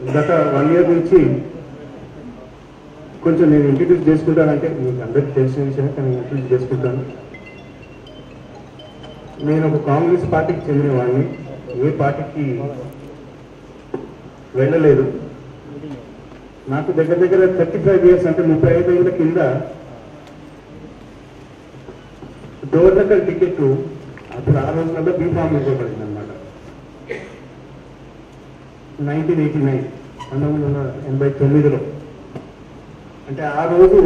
గత 1 year నుంచి కొంచెం నేను ఇంట్రడ్యూస్ చేసుకుంటానంటే మీకు అందరికీ తెలిసిన విషయమే, కానీ ఇంట్రడ్యూస్ చేసుకుంటాను. నేను ఒక కాంగ్రెస్ పార్టీకి చెందిన వాడిని, ఏ పార్టీకి వెళ్ళలేదు. నాకు దగ్గర దగ్గర 35 years అంటే 35 ఏళ్ళ కింద డోర్నకల్ టికెట్ అప్పుడు ఆ రోజులలో బీఫామ్ ఇవ్వబడింది అనమాట. 1989 1989లో. అంటే ఆ రోజు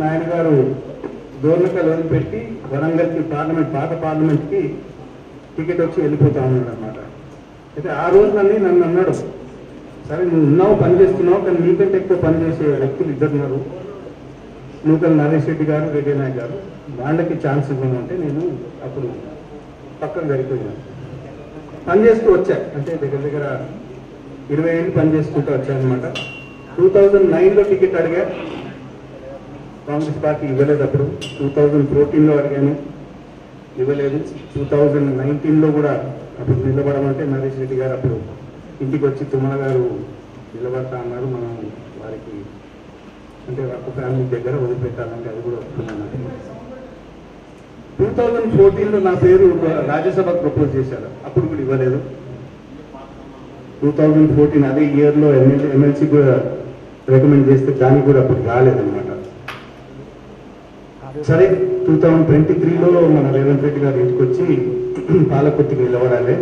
నాయన గారు డోర్నకల్ వదిలిపెట్టి వరంగల్కి పార్లమెంట్, పాత పార్లమెంట్కి టికెట్ వచ్చి వెళ్ళిపోతా ఉన్నాడు అనమాట. అయితే ఆ రోజు నన్ను అన్నాడు, సరే నువ్వు ఉన్నావు, పని చేస్తున్నావు, కానీ నీకంటే ఎక్కువ పనిచేసే వ్యక్తులు ఇద్దరున్నారు, నూకల్ నరేష్ రెడ్డి గారు, రెడ్డి నాయక్ గారు, వాళ్ళకి ఛాన్స్ ఇవ్వమంటే నేను అప్పుడు పక్కన జరిగిపోయాను. పనిచేస్తూ వచ్చా, అంటే దగ్గర దగ్గర 20 ఏళ్ళు పనిచేసుకుంటూ వచ్చానమాట. 2009లో టికెట్ అడిగా, కాంగ్రెస్ పార్టీ ఇవ్వలేదు. అప్పుడు 2014లో అడిగాను, ఇవ్వలేదు. 2019లో కూడా అప్పుడు నిలబడమంటే నరేష్ రెడ్డి గారు అప్పుడు ఇంటికి వచ్చి తుమ్మల గారు నిలబడతా అన్నారు. మనం వారికి అంటే ఒక ఫ్యామిలీ దగ్గర వదిలిపెట్టాలంటే అది కూడా ఒప్పుకున్నాను. 2014లో నా పేరు రాజ్యసభకు ప్రపోజ్ చేశారు, అప్పుడు కూడా ఇవ్వలేదు. 2014 అదే ఇయర్లో ఎమ్మెల్సీ కూడా రికమెండ్ చేస్తే దానికి కూడా అప్పుడు రాలేదన్నమాట. సరే 2023లో మన రేవంత్ రెడ్డి గారు ఇంటికి వచ్చి పాలకొత్తికి నిలబడాలి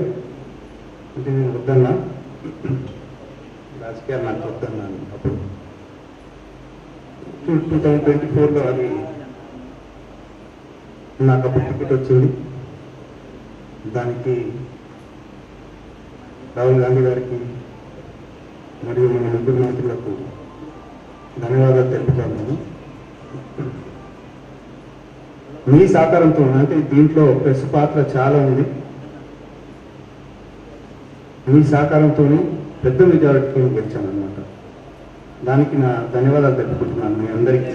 అంటే నేను వద్దన్నా, రాజకీయాలు నాకు వద్దన్నాను. అప్పుడు 2024లో అది నాకు అప్పుడు టికెట్ వచ్చింది. దానికి రాహుల్ గాంధీ గారికి మరియు మన ముగ్గురు మంత్రులకు ధన్యవాదాలు తెలుపుతాను. నేను మీ సహకారంతో, అంటే దీంట్లో ప్రెస్ పాత్ర చాలా ఉంది, మీ సహకారంతోనే పెద్ద మెజారిటీతో గెలిచాను అనమాట. దానికి నా ధన్యవాదాలు తెలుపుకుంటున్నాను మీ అందరికీ.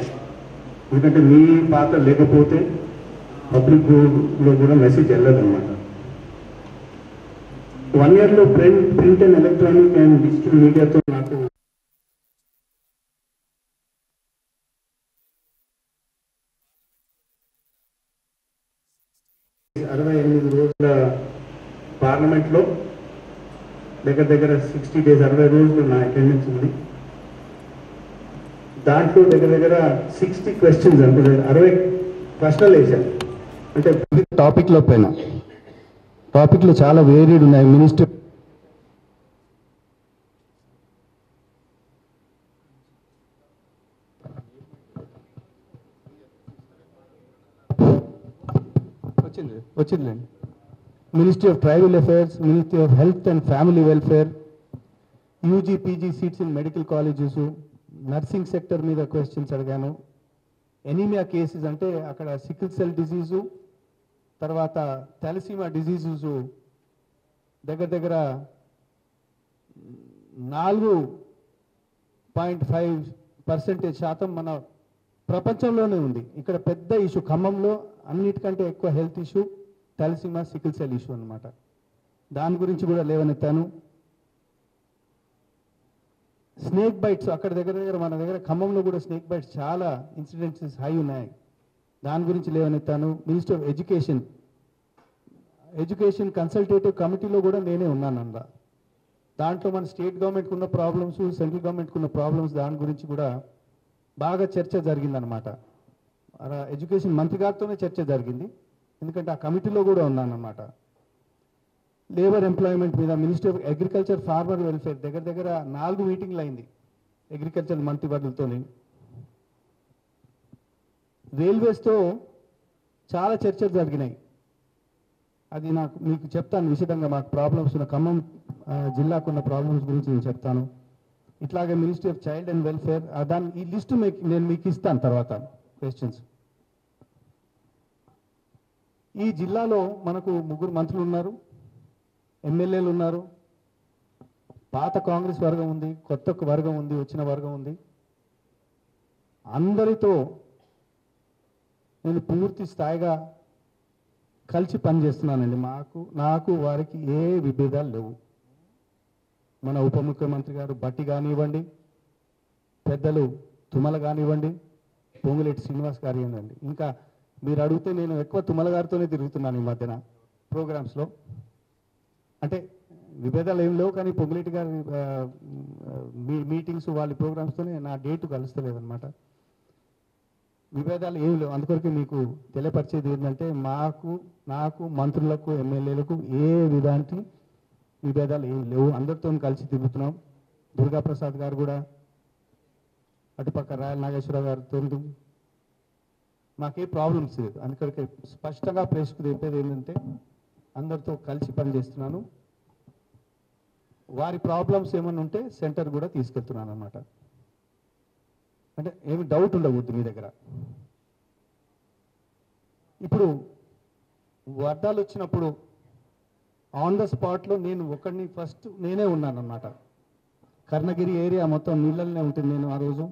ఎందుకంటే మీ పాత్ర లేకపోతే పబ్లిక్లో కూడా మెసేజ్ వెళ్ళదన్నమాట. 1 yearలో print and electronic and digital మీడియాతో నాకు 68 రోజుల పార్లమెంట్లో దగ్గర దగ్గర 60 days 60 రోజులు నా అటెండెన్స్ ఉంది. దాంట్లో దగ్గర దగ్గర 60 questions అంటే 60 ప్రశ్నలు వేశాను. అంటే టాపిక్లో పైన టాపిక్లు చాలా వేరీడ్ ఉన్నాయి. మినిస్టర్ వచ్చిందండి. Ministry of tribal affairs, ministry of health and family welfare, UG PG seats in medical colleges, nursing sector మీద క్వశ్చన్స్ అడిగాను. ఎనీమియా కేసెస్ అంటే అక్కడ సికిల్ సెల్ డిజీజు, తర్వాత థాలసీమియా డిజీజెస్ దగ్గర దగ్గర 4.5% మన ప్రపంచంలోనే ఉంది. ఇక్కడ పెద్ద ఇష్యూ ఖమ్మంలో అన్నిటికంటే ఎక్కువ health issue thalassemia, sickle cell issue అనమాట. దాని గురించి కూడా లేవనెత్తాను. స్నేక్ బైట్స్ అక్కడ దగ్గర దగ్గర మన దగ్గర ఖమ్మంలో కూడా స్నేక్ బైట్స్ చాలా ఇన్సిడెంట్స్ హై ఉన్నాయి, దాని గురించి లేవనెత్తాను. మినిస్టర్ ఆఫ్ ఎడ్యుకేషన్ కన్సల్టేటివ్ కమిటీలో కూడా నేనే ఉన్నానన్న. దాంట్లో మన స్టేట్ గవర్నమెంట్కి ఉన్న ప్రాబ్లమ్స్, సెంట్రల్ గవర్నమెంట్కి ఉన్న ప్రాబ్లమ్స్, దాని గురించి కూడా బాగా చర్చ జరిగిందనమాట. ఎడ్యుకేషన్ మంత్రి గారితోనే చర్చ జరిగింది, ఎందుకంటే ఆ కమిటీలో కూడా ఉన్నానన్నమాట. లేబర్ ఎంప్లాయ్మెంట్ మీద, minister of agriculture farmer welfare దగ్గర దగ్గర 4 మీటింగ్లు అయింది అగ్రికల్చర్ మంత్రివర్యులతో. రైల్వేస్తో చాలా చర్చలు జరిగినాయి, అది మీకు చెప్తాను విశదంగా. మాకు ప్రాబ్లమ్స్ ఉన్న ఖమ్మం జిల్లాకున్న ప్రాబ్లమ్స్ గురించి నేను చెప్తాను. ఇట్లాగే ministry of child and welfare, ఈ లిస్టు నేను మీకు ఇస్తాను తర్వాత క్వశ్చన్స్. ఈ జిల్లాలో మనకు 3 మంత్రులు ఉన్నారు, ఎమ్మెల్యేలు ఉన్నారు, పాత కాంగ్రెస్ వర్గం ఉంది, కొత్త వర్గం ఉంది, వచ్చిన వర్గం ఉంది. అందరితో నేను పూర్తి స్థాయిగా కలిసి పనిచేస్తున్నానండి. నాకు వారికి ఏ విభేదాలు లేవు. మన ఉప ముఖ్యమంత్రి గారు బట్టి కానివ్వండి, పెద్దలు తుమ్మల కానివ్వండి, పొంగులేటి శ్రీనివాస్ గారు ఏందండి, ఇంకా మీరు అడిగితే నేను ఎక్కువ తుమ్మల గారితోనే తిరుగుతున్నాను ఈ మధ్యన ప్రోగ్రామ్స్లో. అంటే విభేదాలు ఏం లేవు, కానీ పొంగులేటి గారి మీటింగ్స్ వాళ్ళ ప్రోగ్రామ్స్తోనే నా డేటు కలుస్తలేదన్నమాట. విభేదాలు ఏం లేవు. అందుకొరకు మీకు తెలియపరిచేది ఏంటంటే నాకు మంత్రులకు ఎమ్మెల్యేలకు ఏ విధానికి విభేదాలు ఏం లేవు. అందరితో కలిసి తిరుగుతున్నాం. దుర్గాప్రసాద్ గారు కూడా అటుపక్క రాయల నాగేశ్వరరావు గారితో మాకే ప్రాబ్లమ్స్ లేదు. అందుకొరకు స్పష్టంగా ప్రేక్షకు చెప్పేది ఏంటంటే అందరితో కలిసి పనిచేస్తున్నాను. వారి ప్రాబ్లమ్స్ ఏమన్నా ఉంటే సెంటర్ కూడా తీసుకెళ్తున్నాను అన్నమాట. అంటే ఏమి డౌట్ ఉండకూడదు మీ దగ్గర. ఇప్పుడు వర్షాలు వచ్చినప్పుడు ఆన్ ద స్పాట్లో నేను ఒకడిని ఫస్ట్ నేనే ఉన్నానన్నమాట. కర్ణగిరి ఏరియా మొత్తం నీళ్ళనే ఉంటుంది. నేను ఆ రోజు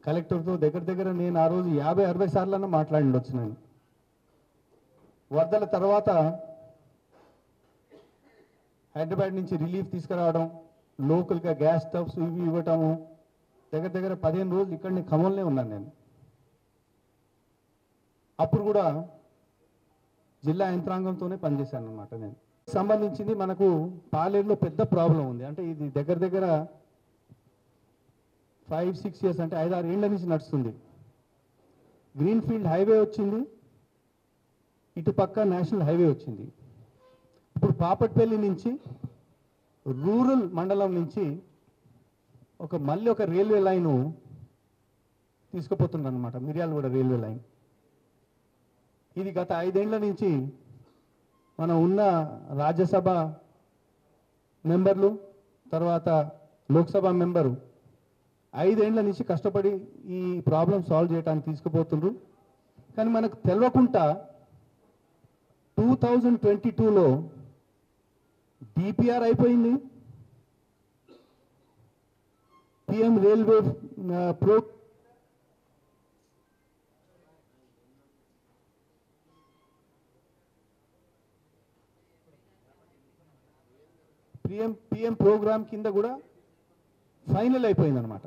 కలెక్టర్తో దగ్గర నేను ఆ రోజు 50-60 సార్లన్నా మాట్లాడిండొచ్చు. నేను వరదల తర్వాత హైదరాబాద్ నుంచి రిలీఫ్ తీసుకురావడం, లోకల్గా గ్యాస్ స్టవ్స్ ఇవి ఇవ్వటము, దగ్గర 15 రోజులు ఇక్కడ నేను ఖమ్మంలో ఉన్నాను. నేను అప్పుడు కూడా జిల్లా యంత్రాంగంతోనే పనిచేశాను అనమాట. నేను సంబంధించింది మనకు పాలేరులో పెద్ద ప్రాబ్లం ఉంది. అంటే ఇది దగ్గర 5-6 ఇయర్స్, అంటే 5-6 ఏళ్ల నుంచి నడుస్తుంది. గ్రీన్ఫీల్డ్ హైవే వచ్చింది, ఇటు పక్క నేషనల్ హైవే వచ్చింది. ఇప్పుడు పాపట్పల్లి నుంచి రూరల్ మండలం నుంచి మళ్ళీ ఒక రైల్వే లైను తీసుకుపోతుంది అనమాట, మిర్యాలగూడ రైల్వే లైన్. ఇది గత 5 ఏళ్ల నుంచి మనం ఉన్న రాజ్యసభ మెంబర్లు, తర్వాత లోక్సభ మెంబరు 5 ఏళ్ల నుంచి కష్టపడి ఈ ప్రాబ్లం సాల్వ్ చేయడానికి తీసుకుపోతుండ్రు. కానీ మనకు తెలియకుండా 2022లో డిపిఆర్ అయిపోయింది. పిఎం రైల్వే పిఎం ప్రోగ్రామ్ కింద కూడా ఫైనల్ అయిపోయింది అనమాట.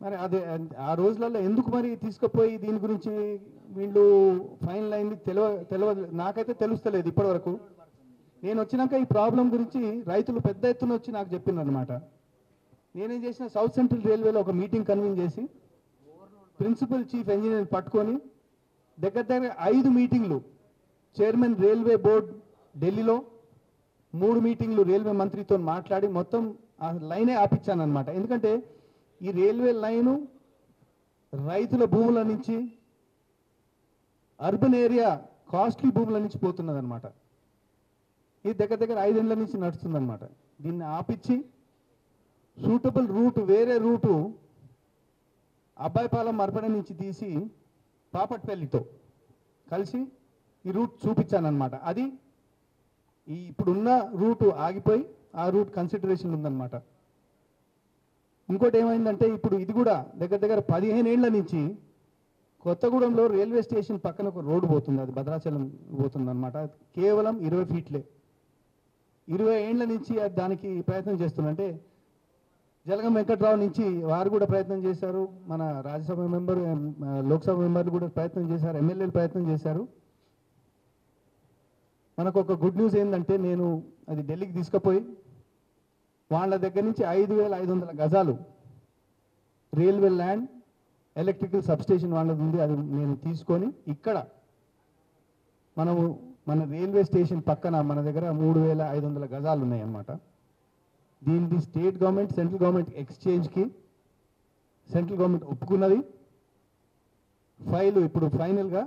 మరి అదే ఆ రోజులలో ఎందుకు మరి తీసుకుపోయి దీని గురించి వీళ్ళు ఫైనల్ అయింది తెలియదు. నాకైతే తెలుస్తలేదు ఇప్పటివరకు. నేను వచ్చినాక ఈ ప్రాబ్లం గురించి రైతులు పెద్ద ఎత్తున వచ్చి నాకు చెప్పిండ్రు అనమాట. నేనేం చేసిన, సౌత్ సెంట్రల్ రైల్వేలో ఒక మీటింగ్ కన్వీన్ చేసి ప్రిన్సిపల్ చీఫ్ ఇంజనీర్ పట్టుకొని దగ్గర 5 మీటింగ్లు, చైర్మన్ రైల్వే బోర్డ్ ఢిల్లీలో 3 మీటింగ్లు రైల్వే మంత్రితో మాట్లాడి మొత్తం ఆ లైనే ఆపించాను అనమాట. ఎందుకంటే ఈ రైల్వే లైను రైతుల భూముల నుంచి, అర్బన్ ఏరియా కాస్ట్లీ భూముల నుంచి పోతున్నది అనమాట. ఇది దగ్గర 5 ఏళ్ల నుంచి నడుస్తుంది అనమాట. దీన్ని ఆపించి సూటబుల్ రూట్, వేరే రూటు అబ్బాయిపాలెం మరపడ నుంచి తీసి పాపట్పల్లితో కలిసి ఈ రూట్ చూపించాను అనమాట. అది ఇప్పుడున్న రూటు ఆగిపోయి ఆ రూట్ కన్సిడరేషన్ ఉందన్నమాట. ఇంకోటి ఏమైందంటే ఇప్పుడు ఇది కూడా దగ్గర 15 ఏళ్ల నుంచి కొత్తగూడెంలో రైల్వే స్టేషన్ పక్కన ఒక రోడ్డు పోతుంది, అది భద్రాచలం పోతుంది అనమాట. కేవలం 20 ఫీట్లే. 20 ఏళ్ల నుంచి దానికి ప్రయత్నం చేస్తున్నంటే జలగం వెంకట్రావు నుంచి వారు కూడా ప్రయత్నం చేశారు, మన రాజ్యసభ మెంబరు, లోక్సభ మెంబర్లు కూడా ప్రయత్నం చేశారు, ఎమ్మెల్యేలు ప్రయత్నం చేశారు. మనకు ఒక గుడ్ న్యూస్ ఏంటంటే, నేను అది ఢిల్లీకి తీసుకుపోయి వాళ్ళ దగ్గర నుంచి 5,500 గజాలు రైల్వే ల్యాండ్, ఎలక్ట్రికల్ సబ్స్టేషన్ వాళ్ళది ఉంది, అది నేను తీసుకొని ఇక్కడ మన రైల్వే స్టేషన్ పక్కన మన దగ్గర 3,500 గజాలు ఉన్నాయన్నమాట. దీనికి స్టేట్ గవర్నమెంట్, సెంట్రల్ గవర్నమెంట్ ఎక్స్చేంజ్కి సెంట్రల్ గవర్నమెంట్ ఒప్పుకున్నది. ఫైలు ఇప్పుడు ఫైనల్గా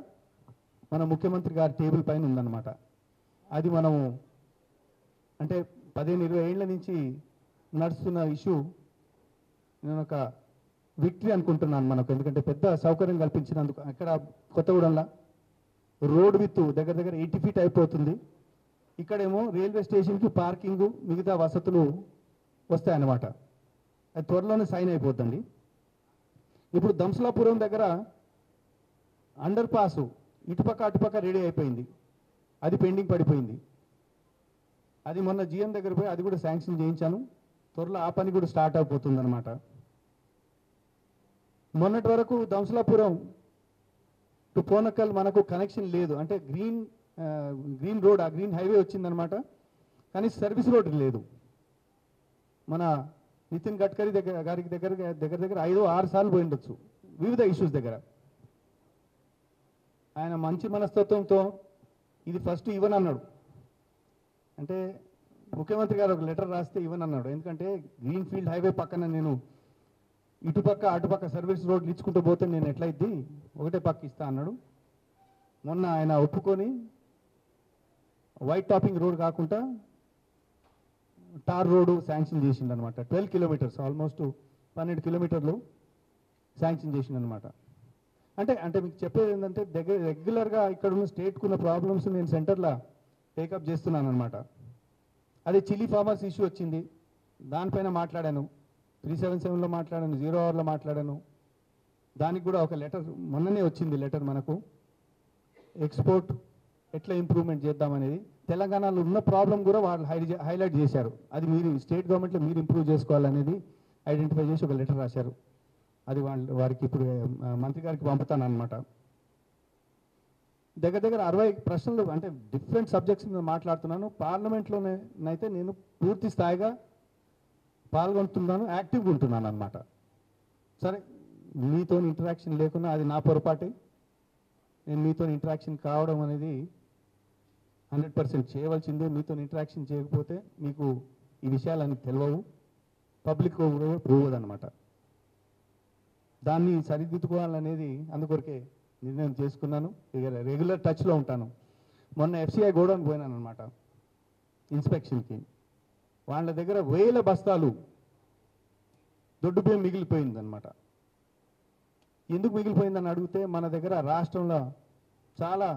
మన ముఖ్యమంత్రి గారి టేబుల్ పైన ఉందన్నమాట. అది మనము అంటే 15-20 ఏళ్ల నుంచి నడుస్తున్న ఇష్యూ నేను ఒక విక్టరీ అనుకుంటున్నాను మనకు. ఎందుకంటే పెద్ద సౌకర్యం కల్పించినందుకు. అక్కడ కొత్తగూడెంలో రోడ్ విత్ దగ్గర 80 ఫీట్ అయిపోతుంది. ఇక్కడేమో రైల్వే స్టేషన్కి పార్కింగ్, మిగతా వసతులు వస్తాయన్నమాట. అది త్వరలోనే సైన్ అయిపోతుంది. ఇప్పుడు దంసలాపురం దగ్గర అండర్ పాసు ఇటుపక్క అటుపక్క రెడీ అయిపోయింది, అది పెండింగ్ పడిపోయింది. అది మొన్న జీఎం దగ్గర పోయి అది కూడా శాంక్షన్ చేయించాను. త్వరలో ఆ పని కూడా స్టార్ట్ అయిపోతుంది అనమాట. మొన్నటి వరకు దంసలాపురం టు పోనకల్ మనకు కనెక్షన్ లేదు, అంటే గ్రీన్ రోడ్, ఆ గ్రీన్ హైవే వచ్చిందనమాట, కానీ సర్వీస్ రోడ్ లేదు. మన నితిన్ గడ్కరీ గారికి దగ్గర 5-6 సార్లు పోయి ఉండొచ్చు వివిధ ఇష్యూస్ దగ్గర. ఆయన మంచి మనస్తత్వంతో ఇది ఫస్ట్ ఇవ్వనన్నాడు, అంటే ముఖ్యమంత్రి గారు ఒక లెటర్ రాస్తే ఇవ్వనన్నాడు. ఎందుకంటే గ్రీన్ ఫీల్డ్ హైవే పక్కన నేను ఇటుపక్క అటుపక్క సర్వీస్ రోడ్లు ఇచ్చుకుంటూ పోతే నేను ఎట్లయిద్ది, ఒకటే పక్క ఇస్తా అన్నాడు. మొన్న ఆయన ఒప్పుకొని వైట్ టాపింగ్ రోడ్ కాకుండా టార్ రోడ్డు శాంక్షన్ చేసిండు అనమాట. 12 కిలోమీటర్స్, ఆల్మోస్ట్ 12 కిలోమీటర్లు శాంక్షన్ చేసిండు అనమాట. అంటే మీకు చెప్పేది ఏంటంటే రెగ్యులర్గా ఇక్కడ ఉన్న స్టేట్కు ఉన్న ప్రాబ్లమ్స్ నేను సెంటర్లో టేకప్ చేస్తున్నాను అనమాట. అదే చిల్లీ ఫార్మర్స్ ఇష్యూ వచ్చింది, దానిపైన మాట్లాడాను. 377లో మాట్లాడాను, 0 అవర్లో మాట్లాడాను. దానికి కూడా ఒక లెటర్ మొన్ననే వచ్చింది లెటర్ మనకు, ఎక్స్పోర్ట్ ఎట్లా ఇంప్రూవ్మెంట్ చేద్దామనేది. తెలంగాణలో ఉన్న ప్రాబ్లం కూడా వాళ్ళు హైలైట్ చేశారు. అది మీరు స్టేట్ గవర్నమెంట్లో మీరు ఇంప్రూవ్ చేసుకోవాలనేది ఐడెంటిఫై చేసి ఒక లెటర్ రాశారు. అది వారికి ఇప్పుడు మంత్రి గారికి పంపుతాను అనమాట. దగ్గర 60 ప్రశ్నలు, అంటే డిఫరెంట్ సబ్జెక్ట్స్ మీద మాట్లాడుతున్నాను. పార్లమెంట్లోనైతే నేను పూర్తి స్థాయిగా పాల్గొంటున్నాను, యాక్టివ్గా ఉంటున్నాను అనమాట. సరే, మీతో ఇంటరాక్షన్ లేకున్నా అది నా పొరపాటే. నేను మీతో ఇంటరాక్షన్ కావడం అనేది 100% చేయవలసిందే. మీతో ఇంటరాక్షన్ చేయకపోతే మీకు ఈ విషయాలన్నీ తెలియవు, పబ్లిక్ ప్రూవ్ అనమాట. దాన్ని సరిదిద్దుకోవాలనేది అందుకొరకే నిర్ణయం చేసుకున్నాను. ఇక రెగ్యులర్ టచ్లో ఉంటాను. మొన్న FCI గోడౌన్ పోయినాను అనమాట ఇన్స్పెక్షన్కి. వాళ్ళ దగ్గర 1000 బస్తాలు దొడ్డు బియ్యం మిగిలిపోయిందనమాట. ఎందుకు మిగిలిపోయిందని అడిగితే మన దగ్గర రాష్ట్రంలో చాలా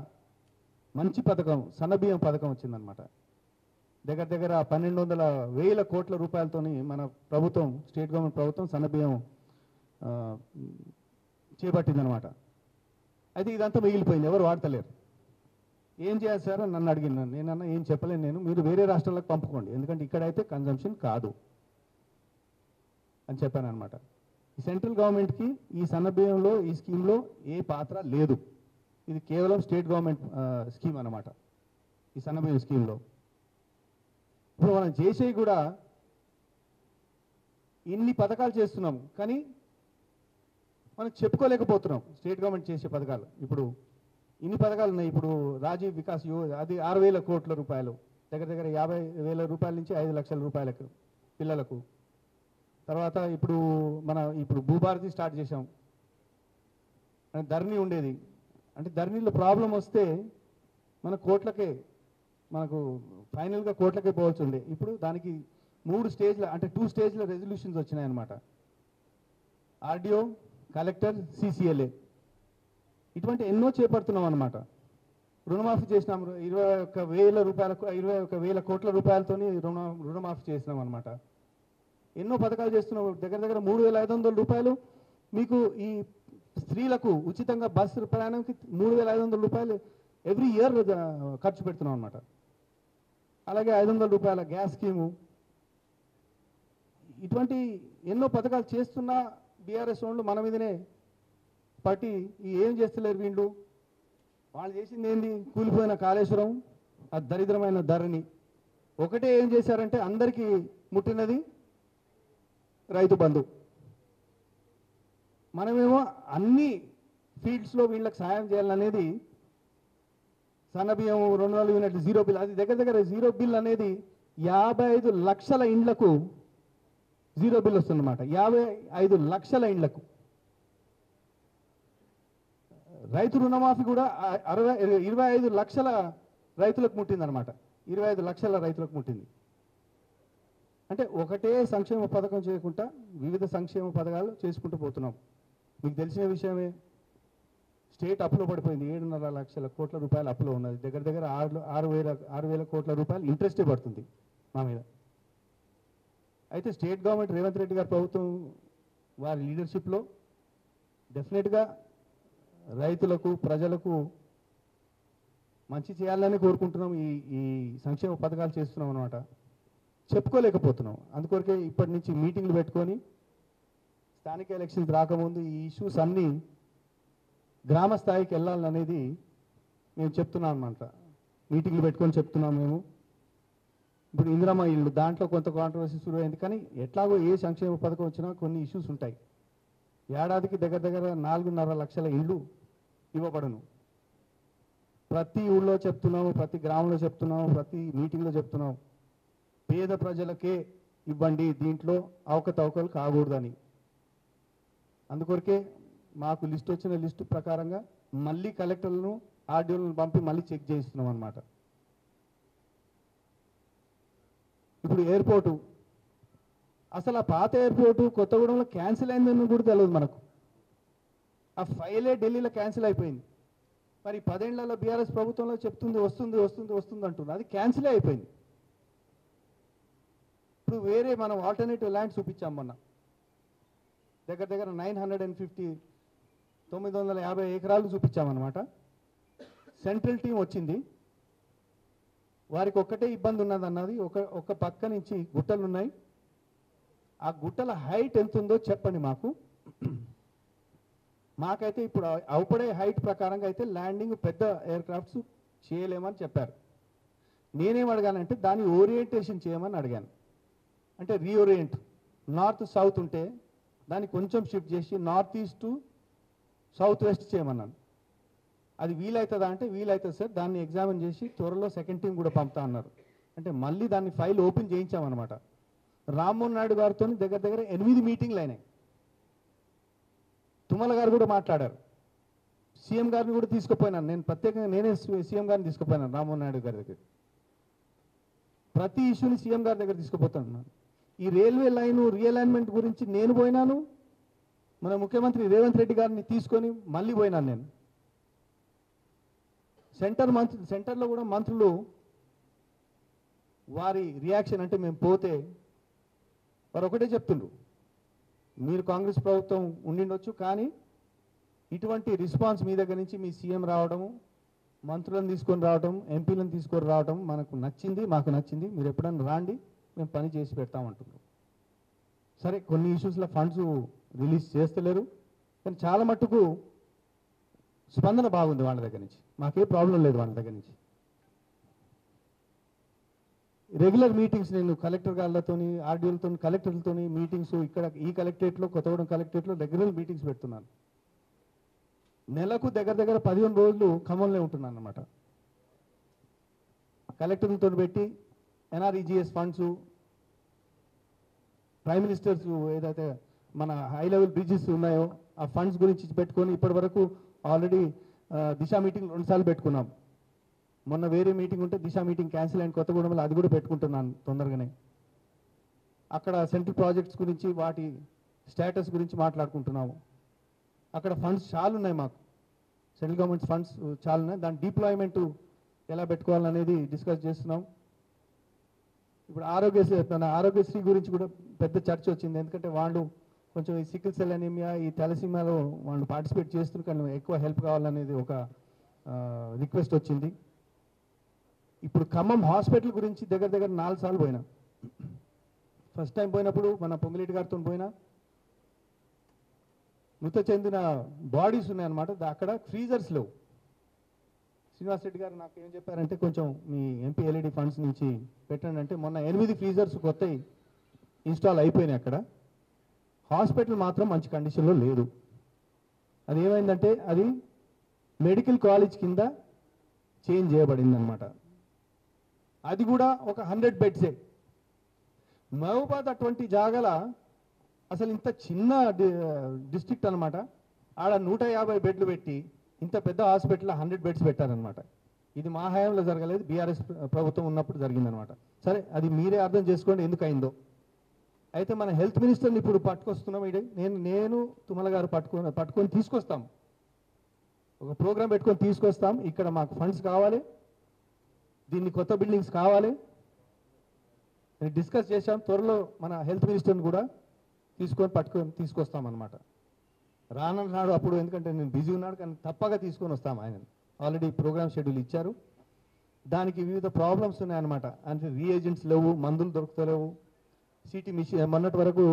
మంచి పథకం, సన్నబియ్యం పథకం వచ్చిందనమాట. దగ్గర 1200 కోట్ల రూపాయలతోని మన ప్రభుత్వం, స్టేట్ గవర్నమెంట్ ప్రభుత్వం సన్నబియ్యం చేపట్టిందనమాట. అయితే ఇదంతా మిగిలిపోయింది, ఎవరు వాడతలేరు. ఏం చేయాలి సార్ అని నన్ను అడిగినాను. నేనన్నా ఏం చెప్పలేను నేను, మీరు వేరే రాష్ట్రాలకు పంపుకోండి, ఎందుకంటే ఇక్కడైతే కన్జంప్షన్ కాదు అని చెప్పాను అనమాట. ఈ సెంట్రల్ గవర్నమెంట్కి ఈ సన్నబియ్యంలో, ఈ స్కీమ్లో ఏ పాత్ర లేదు. ఇది కేవలం స్టేట్ గవర్నమెంట్ స్కీమ్ అనమాట. ఈ సన్నబియ్యం స్కీమ్లో ఇప్పుడు మనం చేసేవి కూడా ఇన్ని పథకాలు చేస్తున్నాం, కానీ మనం చెప్పుకోలేకపోతున్నాం. స్టేట్ గవర్నమెంట్ చేసే పథకాలు ఇప్పుడు ఇన్ని పథకాలు ఉన్నాయి. ఇప్పుడు రాజీవ్ వికాస్ అది 6000 కోట్ల రూపాయలు, దగ్గర 50,000 రూపాయల నుంచి 5 లక్షల రూపాయలకు పిల్లలకు. తర్వాత ఇప్పుడు భూభారతి స్టార్ట్ చేసాం. ధరణి ఉండేది, అంటే ధరణిలో ప్రాబ్లం వస్తే మనకు ఫైనల్గా కోట్లకే పోవాల్సి ఉండే. ఇప్పుడు దానికి 3 స్టేజ్ల, అంటే 2 స్టేజ్ల రెజల్యూషన్స్ వచ్చినాయన్నమాట. ఆర్డీఓ, కలెక్టర్, CCLA, ఇటువంటి ఎన్నో చేపడుతున్నాం అనమాట. రుణమాఫీ చేసినాం, 21,000 కోట్ల రూపాయలతోని రుణమాఫీ చేసినాం అనమాట. ఎన్నో పథకాలు చేస్తున్నాం. దగ్గర 3,500 రూపాయలు మీకు ఈ స్త్రీలకు ఉచితంగా బస్సు ప్రయాణంకి 3,500 రూపాయలు ఎవ్రీ ఇయర్ ఖర్చు పెడుతున్నాం అనమాట. అలాగే 500 రూపాయల గ్యాస్ స్కీము, ఇటువంటి ఎన్నో పథకాలు చేస్తున్నా బీఆర్ఎస్ వాళ్ళు మన మీదనే పట్టి ఏం చేస్తలేరు వీళ్ళు. వాళ్ళు చేసింది ఏంది, కూలిపోయిన కాళేశ్వరం, ఆ దరిద్రమైన ధరణి. ఒకటే ఏం చేశారంటే అందరికీ ముట్టినది రైతు బంధు. మనమేమో అన్ని ఫీల్డ్స్లో వీళ్ళకి సాయం చేయాలనేది, సన్నబియ్యం 200 యూనిట్లు జీరో బిల్, అది దగ్గర జీరో బిల్ అనేది 55 లక్షల ఇండ్లకు జీరో బిల్ వస్తుందన్నమాట. 55 లక్షల ఇండ్లకు. రైతు రుణమాఫీ కూడా 25 లక్షల రైతులకు ముట్టిందనమాట. 25 లక్షల రైతులకు ముట్టింది. అంటే ఒకటే సంక్షేమ పథకం చేయకుండా వివిధ సంక్షేమ పథకాలు చేసుకుంటూ పోతున్నాం. మీకు తెలిసిన విషయమే, స్టేట్ అప్పులో పడిపోయింది. 7.5 లక్షల కోట్ల రూపాయలు అప్పులో ఉన్నది. దగ్గర 6,000 కోట్ల రూపాయలు ఇంట్రెస్టే పడుతుంది మా మీద. అయితే స్టేట్ గవర్నమెంట్ రేవంత్ రెడ్డి గారి ప్రభుత్వం వారి లీడర్షిప్లో డెఫినెట్గా రైతులకు, ప్రజలకు మంచి చేయాలని కోరుకుంటున్నాం. ఈ సంక్షేమ పథకాలు చేస్తున్నాం అనమాట. చెప్పుకోలేకపోతున్నాం. అందుకొరకే ఇప్పటి నుంచి మీటింగ్లు పెట్టుకొని స్థానిక ఎలక్షన్స్ రాకముందు ఈ ఇష్యూస్ అన్నీ గ్రామ స్థాయికి వెళ్ళాలనేది మేము చెప్తున్నాం అన్నమాట. మీటింగ్లు పెట్టుకొని చెప్తున్నాం మేము. ఇప్పుడు ఇందిరమ్మ ఇల్లు దాంట్లో కొంత కాంట్రవర్సీ షురు అయింది, కానీ ఎట్లాగో ఏ సంక్షేమ పథకం వచ్చినా కొన్ని ఇష్యూస్ ఉంటాయి. ఏడాదికి దగ్గర దగ్గర 4.5 లక్షల ఇళ్ళు ఇవ్వబడను. ప్రతి ఊళ్ళో చెప్తున్నాము, ప్రతి గ్రామంలో చెప్తున్నాము, ప్రతి మీటింగ్లో చెప్తున్నాము, పేద ప్రజలకే ఇవ్వండి, దీంట్లో అవకతవకలు కాకూడదని. అందుకొరకే మాకు లిస్ట్ వచ్చిన లిస్టు ప్రకారంగా మళ్ళీ కలెక్టర్లను ఆర్డీఓలను పంపి మళ్ళీ చెక్ చేయిస్తున్నాం అన్నమాట. ఇప్పుడు ఎయిర్పోర్టు, అసలు ఆ పాత ఎయిర్పోర్టు కొత్తగూడెంలో క్యాన్సిల్ అయిందని కూడా తెలియదు మనకు. ఆ ఫైలే ఢిల్లీలో క్యాన్సిల్ అయిపోయింది. మరి 10 ఏళ్లలో బీఆర్ఎస్ ప్రభుత్వంలో చెప్తుంది వస్తుంది వస్తుంది వస్తుంది అంటుంది, అది క్యాన్సిలే అయిపోయింది. ఇప్పుడు వేరే మనం ఆల్టర్నేటివ్ ల్యాండ్ చూపించాం మొన్న, దగ్గర దగ్గర 950 ఎకరాలు చూపించామన్నమాట. సెంట్రల్ టీం వచ్చింది, వారికి ఒక్కటే ఇబ్బంది ఉన్నది అన్నది, ఒక పక్క నుంచి గుట్టలు ఉన్నాయి, ఆ గుట్టల హైట్ ఎంత ఉందో చెప్పండి మాకు. మాకైతే ఇప్పుడు అవుపడే హైట్ ప్రకారంగా అయితే ల్యాండింగ్ పెద్ద ఎయిర్ క్రాఫ్ట్స్ చేయలేమని చెప్పారు. నేనేం అడిగానంటే దాన్ని ఓరియంటేషన్ చేయమని అడిగాను. అంటే రీఓరియంట్, నార్త్ సౌత్ ఉంటే దాన్ని కొంచెం షిఫ్ట్ చేసి north east to south west చేయమన్నాను. అది వీలవుతుందా అంటే వీలవుతుంది సార్, దాన్ని ఎగ్జామిన్ చేసి త్వరలో సెకండ్ టీం కూడా పంపుతా అన్నారు. అంటే మళ్ళీ దాన్ని ఫైల్ ఓపెన్ చేయించామన్నమాట. రామ్మోహన్ నాయుడు గారితో దగ్గర దగ్గర 8 మీటింగ్లు అయినాయి. తుమ్మల గారు కూడా మాట్లాడారు. సీఎం గారిని కూడా తీసుకుపోయినాను నేను, ప్రత్యేకంగా నేనే సీఎం గారిని తీసుకుపోయినాను రామ్మోహన్ నాయుడు గారి దగ్గర. ప్రతి ఇష్యూని సీఎం గారి దగ్గర తీసుకుపోతున్నాను. ఈ రైల్వే లైన్ రీఅలైన్మెంట్ గురించి నేను పోయినాను, మన ముఖ్యమంత్రి రేవంత్ రెడ్డి గారిని తీసుకొని మళ్ళీ పోయినాను నేను. సెంటర్లో కూడా మంత్రులు వారి రియాక్షన్ అంటే మేము పోతే వారు ఒకటే చెప్తుండ్రు, మీరు కాంగ్రెస్ ప్రభుత్వం ఉండిండొచ్చు కానీ ఇటువంటి రెస్పాన్స్ మీ దగ్గర నుంచి మీ సీఎం రావడము, మంత్రులను తీసుకొని రావడం, ఎంపీలను తీసుకొని రావడం మనకు నచ్చింది, మాకు నచ్చింది, మీరు ఎప్పుడైనా రాండి మేము పని చేసి పెడతామంటున్నాం. సరే కొన్ని ఇష్యూస్లో ఫండ్స్ రిలీజ్ చేస్తలేరు, కానీ చాలా మట్టుకు స్పందన బాగుంది వాళ్ళ దగ్గర నుంచి, మాకే ప్రాబ్లం లేదు వాళ్ళ దగ్గర నుంచి. రెగ్యులర్ మీటింగ్స్ నేను కలెక్టర్ గారితో, ఆర్డీఓలతో, కలెక్టర్లతో మీటింగ్స్ ఇక్కడ ఈ కలెక్టరేట్లో, కొత్తగూడెం కలెక్టరేట్లో రెగ్యులర్ మీటింగ్స్ పెడుతున్నాను. నెలకు దగ్గర దగ్గర 15 రోజులు ఖమ్మంలో ఉంటున్నాను అన్నమాట. కలెక్టర్లతో పెట్టి ఎన్ఆర్ఈజీఎస్ ఫండ్స్, ప్రైమ్ మినిస్టర్స్ ఏదైతే మన హై లెవెల్ బ్రిడ్జెస్ ఉన్నాయో ఆ ఫండ్స్ గురించి పెట్టుకొని ఇప్పటి వరకు ఆల్రెడీ దిశ మీటింగ్ 2 సార్లు పెట్టుకున్నాం. మొన్న వేరే మీటింగ్ ఉంటే దిశ మీటింగ్ క్యాన్సిల్ అయిన కొత్తగూడెంలో అది కూడా పెట్టుకుంటున్నాను తొందరగానే. అక్కడ సెంట్రల్ ప్రాజెక్ట్స్ గురించి వాటి స్టేటస్ గురించి మాట్లాడుకుంటున్నాము. అక్కడ ఫండ్స్ చాలా ఉన్నాయి, మాకు సెంట్రల్ గవర్నమెంట్ ఫండ్స్ చాలా ఉన్నాయి, దాని డిప్లాయ్మెంట్ ఎలా పెట్టుకోవాలనేది డిస్కస్ చేస్తున్నాం. ఇప్పుడు ఆరోగ్యశ్రీ గురించి కూడా పెద్ద చర్చ వచ్చింది. ఎందుకంటే వాళ్ళు కొంచెం ఈ సికిల్ సెల్ అనీమియా, ఈ థాలసీమియాలో వాళ్ళు పార్టిసిపేట్ చేస్తున్నారు, కానీ ఎక్కువ హెల్ప్ కావాలనేది ఒక రిక్వెస్ట్ వచ్చింది. ఇప్పుడు ఖమ్మం హాస్పిటల్ గురించి దగ్గర దగ్గర 4 సార్లు పోయినా. ఫస్ట్ టైం పోయినప్పుడు మన పొంగిరెడ్డి గారితో పోయినా, మృత చెందిన బాడీస్ ఉన్నాయన్నమాట, అక్కడ ఫ్రీజర్స్ లేవు. శ్రీనివాస్ రెడ్డి గారు నాకు ఏం చెప్పారంటే కొంచెం మీ ఎంపీ ఎల్ఈడి ఫండ్స్ నుంచి పెట్టండి అంటే మొన్న 8 ఫ్రీజర్స్ కొత్తవి ఇన్స్టాల్ అయిపోయినాయి అక్కడ. హాస్పిటల్ మాత్రం మంచి కండిషన్లో లేదు. అది ఏమైందంటే అది మెడికల్ కాలేజ్ కింద చేంజ్ చేయబడింది అనమాట. అది కూడా ఒక 100 బెడ్సే. మహబూబాద్ అటువంటి జాగల అసలు ఇంత చిన్న డిస్ట్రిక్ట్ అనమాట, ఆడ 150 బెడ్లు పెట్టి ఇంత పెద్ద హాస్పిటల్లో 100 బెడ్స్ పెట్టారనమాట. ఇది మా హయాంలో జరగలేదు, బీఆర్ఎస్ ప్రభుత్వం ఉన్నప్పుడు జరిగిందనమాట. సరే అది మీరే అర్థం చేసుకోండి ఎందుకు అయిందో. అయితే మన హెల్త్ మినిస్టర్ని ఇప్పుడు పట్టుకొస్తున్నాం. నేను తుమ్మల గారు పట్టుకొని తీసుకొస్తాం, ఒక ప్రోగ్రాం పెట్టుకొని తీసుకొస్తాం. ఇక్కడ మాకు ఫండ్స్ కావాలి, దీన్ని కొత్త బిల్డింగ్స్ కావాలి డిస్కస్ చేశాం. త్వరలో మన హెల్త్ మినిస్టర్ని కూడా పట్టుకొని తీసుకొస్తాం అనమాట. రానున్నాడు అప్పుడు, ఎందుకంటే నేను బిజీ ఉన్నాడు, కానీ తప్పగా తీసుకొని వస్తాం. ఆయన ఆల్రెడీ ప్రోగ్రామ్ షెడ్యూల్ ఇచ్చారు. దానికి వివిధ ప్రాబ్లమ్స్ ఉన్నాయన్నమాట. అంటే రీఏజెంట్స్ లేవు, మందులు దొరుకుతలేవు, సిటీ మిషన్ మొన్నటి వరకు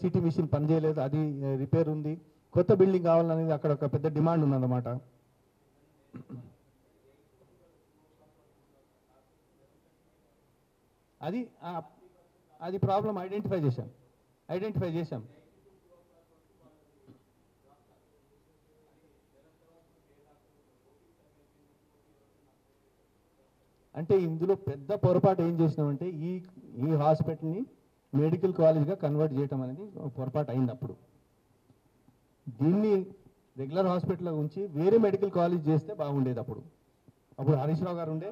సిటీ మిషన్ పనిచేయలేదు, అది రిపేర్ ఉంది, కొత్త బిల్డింగ్ కావాలనేది అక్కడ ఒక పెద్ద డిమాండ్ ఉందన్నమాట. అది అది ప్రాబ్లం ఐడెంటిఫై చేశాం. అంటే ఇందులో పెద్ద పొరపాటు ఏం చేసినామంటే ఈ హాస్పిటల్ని మెడికల్ కాలేజ్గా కన్వర్ట్ చేయటం అనేది పొరపాటు అయింది. దీన్ని రెగ్యులర్ హాస్పిటల్లో ఉంచి వేరే మెడికల్ కాలేజ్ చేస్తే బాగుండేది. అప్పుడు హరీష్ రావు గారు ఉండే.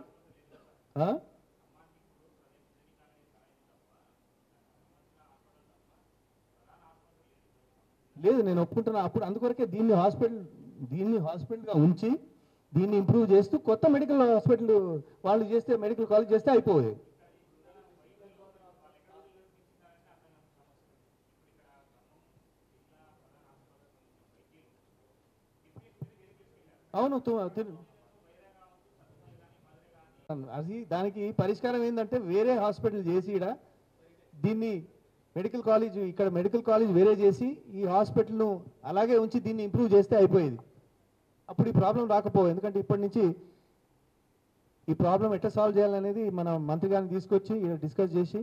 లేదు, నేను ఒప్పుకుంటున్నా. అప్పుడు అందుకొరకే దీన్ని హాస్పిటల్గా ఉంచి దీన్ని ఇంప్రూవ్ చేస్తూ కొత్త మెడికల్ హాస్పిటల్ వాళ్ళు చేస్తే, మెడికల్ కాలేజ్ చేస్తే అయిపోయేది. అవును, అది దానికి పరిష్కారం ఏంటంటే వేరే హాస్పిటల్ చేసి దీన్ని మెడికల్ కాలేజ్, ఇక్కడ మెడికల్ కాలేజ్ వేరే చేసి ఈ హాస్పిటల్ను అలాగే ఉంచి దీన్ని ఇంప్రూవ్ చేస్తే అయిపోయేది. అప్పుడు ఈ ప్రాబ్లం రాకపోవు. ఎందుకంటే ఇప్పటి నుంచి ఈ ప్రాబ్లం ఎట్లా సాల్వ్ చేయాలనేది మన మంత్రి గారిని తీసుకొచ్చి డిస్కస్ చేసి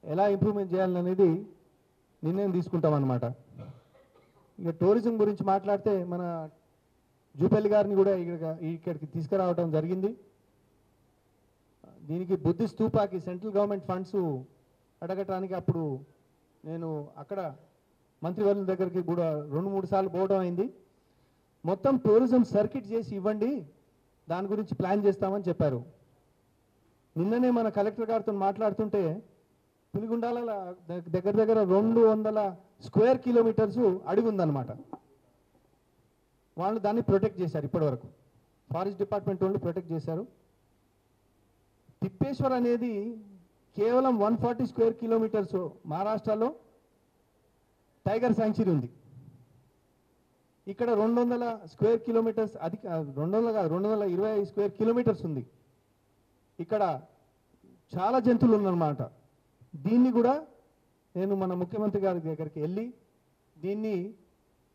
ఎలా ఇంప్రూవ్మెంట్ చేయాలనేది నిర్ణయం తీసుకుంటాం అన్నమాట. ఇక టూరిజం గురించి మాట్లాడితే మన జూపల్లి గారిని కూడా ఇక్కడికి తీసుకురావడం జరిగింది. దీనికి బుద్ధి స్తూపాకి సెంట్రల్ గవర్నమెంట్ ఫండ్స్ అడగటానికి అప్పుడు నేను అక్కడ మంత్రివర్యుల దగ్గరికి కూడా 2-3 సార్లు పోవడం అయింది. మొత్తం టూరిజం సర్కిట్ చేసి ఇవ్వండి, దాని గురించి ప్లాన్ చేస్తామని చెప్పారు. నిన్ననే మన కలెక్టర్ గారితో మాట్లాడుతుంటే పులిగుండాల దగ్గర 200 స్క్వేర్ కిలోమీటర్స్ అడిగి ఉందన్నమాట. వాళ్ళు దాన్ని ప్రొటెక్ట్ చేశారు. ఇప్పటివరకు ఫారెస్ట్ డిపార్ట్మెంట్ వాళ్ళు ప్రొటెక్ట్ చేశారు. తిప్పేశ్వర్ అనేది కేవలం 140 స్క్వేర్ కిలోమీటర్స్ మహారాష్ట్రలో టైగర్ శాంక్చురీ ఉంది. ఇక్కడ 200 స్క్వేర్ కిలోమీటర్స్, అది 220 స్క్వేర్ కిలోమీటర్స్ ఉంది. ఇక్కడ చాలా జంతువులు ఉన్నమాట. దీన్ని కూడా నేను మన ముఖ్యమంత్రి గారి దగ్గరికి వెళ్ళి దీన్ని